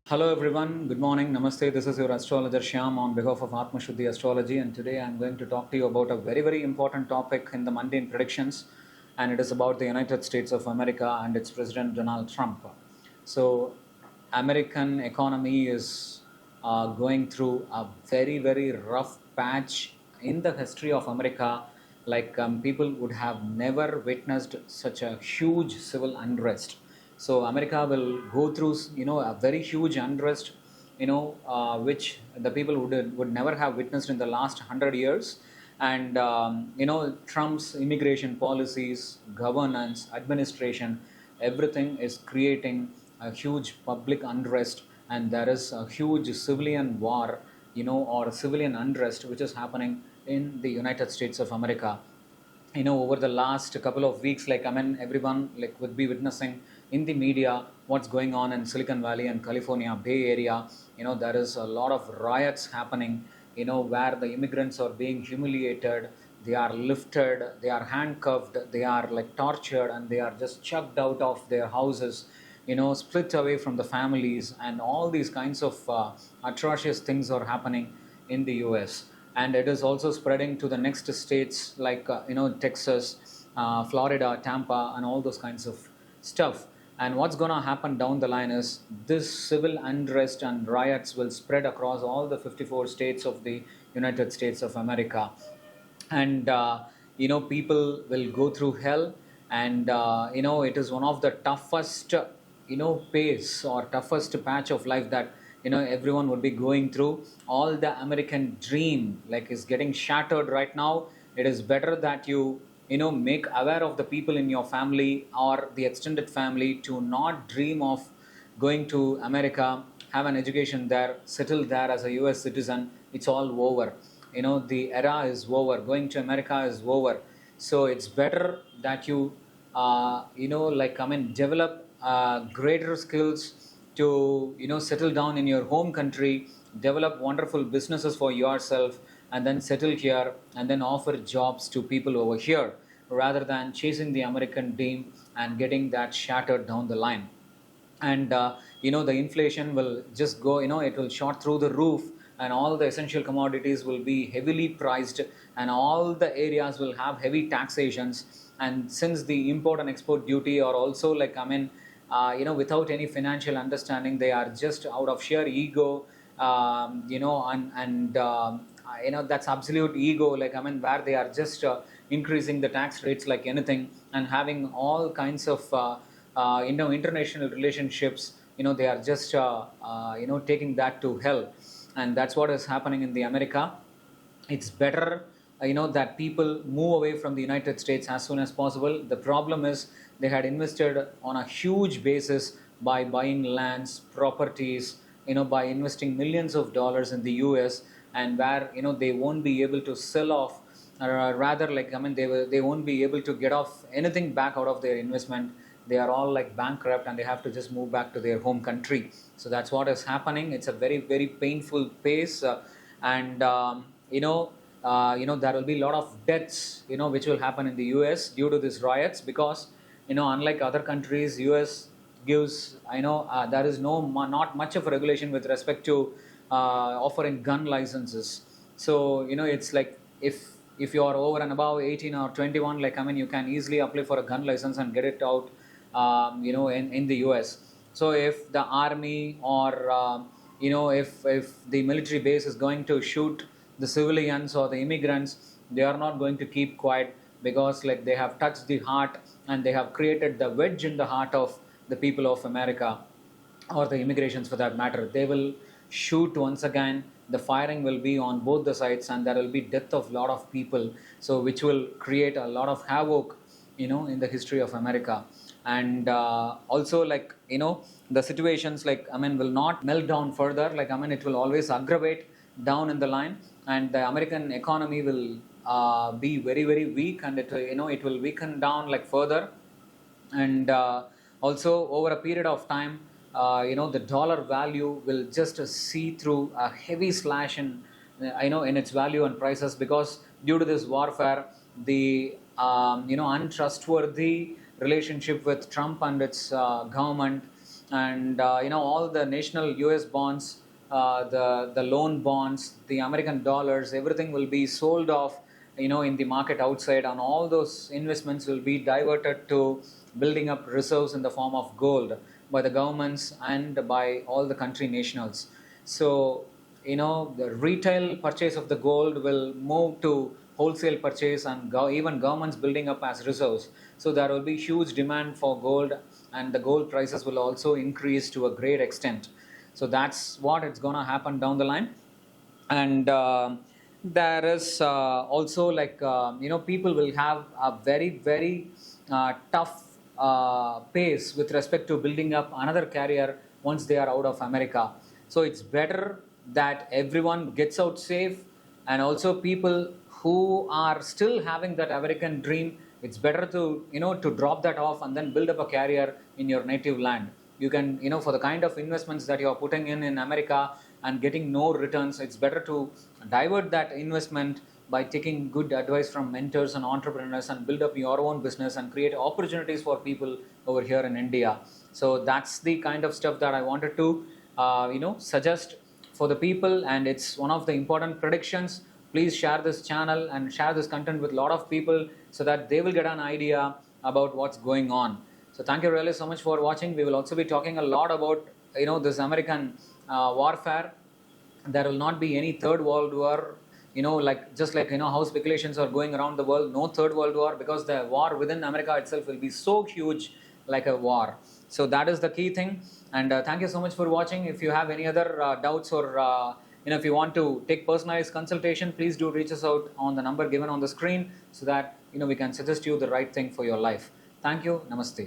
Hello everyone, good morning, namaste. This is your astrologer Shyam on behalf of Atma Shuddhi Astrology, and today I'm going to talk to you about a very important topic in the mundane predictions, and it is about the United States of America and its President Donald Trump. So, American economy is going through a very rough patch in the history of America. People would have never witnessed such a huge civil unrest. So America will go through, a very huge unrest, which the people would never have witnessed in the last 100 years. And Trump's immigration policies, governance, administration, everything is creating a huge public unrest, and there is a huge civilian war, or civilian unrest which is happening in the United States of America. Over the last couple of weeks, everyone would be witnessing in the media what's going on in Silicon Valley and California Bay Area. There is a lot of riots happening, where the immigrants are being humiliated, they are lifted, they are handcuffed, they are like tortured, and they are just chucked out of their houses, split away from the families, and all these kinds of atrocious things are happening in the US. And it is also spreading to the next states like Texas, Florida, Tampa, and all those kinds of stuff. And what's going to happen down the line is this civil unrest and riots will spread across all the 54 states of the United States of America. And people will go through hell. And it is one of the toughest pace or toughest patch of life that everyone would be going through. All the American dream is getting shattered right now. It is better that you make aware of the people in your family or the extended family to not dream of going to America, have an education there, settle there as a US citizen. It's all over. The era is over. Going to America is over. So it's better that you develop greater skills to settle down in your home country, develop wonderful businesses for yourself, and then settle here and then offer jobs to people over here, rather than chasing the American dream and getting that shattered down the line. And the inflation will just go, it will shot through the roof, and all the essential commodities will be heavily priced, and all the areas will have heavy taxations. And since the import and export duty are also without any financial understanding, they are just out of sheer ego, that's absolute ego, where they are just increasing the tax rates like anything, and having all kinds of international relationships. They are just taking that to hell. And that's what is happening in the America. It's better that people move away from the United States as soon as possible. The problem is they had invested on a huge basis by buying lands, properties, by investing millions of dollars in the US, and where they won't be able to sell off, or rather they won't be able to get off anything back out of their investment. They are all bankrupt, and they have to just move back to their home country. So that's what is happening. It's a very painful pace. And there will be a lot of deaths which will happen in the US due to these riots, because unlike other countries, US gives, there is not much of a regulation with respect to offering gun licenses. So it's like, if you are over and above 18 or 21, you can easily apply for a gun license and get it out, in the US. So if the army, or if the military base is going to shoot the civilians or the immigrants, they are not going to keep quiet, because they have touched the heart, and they have created the wedge in the heart of the people of America, or the immigrations for that matter. They will shoot once again. The firing will be on both the sides, and there will be death of a lot of people, so which will create a lot of havoc in the history of America. And also the situations will not melt down further. It will always aggravate down in the line, and the American economy will be very weak, and it will weaken down further. And also over a period of time, the dollar value will just see through a heavy slash in its value and prices, because due to this warfare, the untrustworthy relationship with Trump and its government, and all the national US bonds, the loan bonds, the American dollars, everything will be sold off, in the market outside, and all those investments will be diverted to building up reserves in the form of gold by the governments and by all the country nationals. So the retail purchase of the gold will move to wholesale purchase, and even governments building up as reserves. So there will be huge demand for gold, and the gold prices will also increase to a great extent. So that's what it's going to happen down the line. And there is also, like, people will have a very very tough pace with respect to building up another career once they are out of America. So it's better that everyone gets out safe, and also people who are still having that American dream, it's better to to drop that off and then build up a career in your native land. You can, for the kind of investments that you are putting in America and getting no returns, it's better to divert that investment by taking good advice from mentors and entrepreneurs and build up your own business and create opportunities for people over here in India. So that's the kind of stuff that I wanted to suggest for the people, and it's one of the important predictions. Please share this channel and share this content with a lot of people so that they will get an idea about what's going on. So thank you really so much for watching. We will also be talking a lot about this American warfare. There will not be any third world war, like, just like how speculations are going around the world. No third world war, because the war within America itself will be so huge, like a war. So that is the key thing. And thank you so much for watching. If you have any other doubts, or if you want to take personalized consultation, please do reach us out on the number given on the screen, so that we can suggest you the right thing for your life. Thank you. Namaste.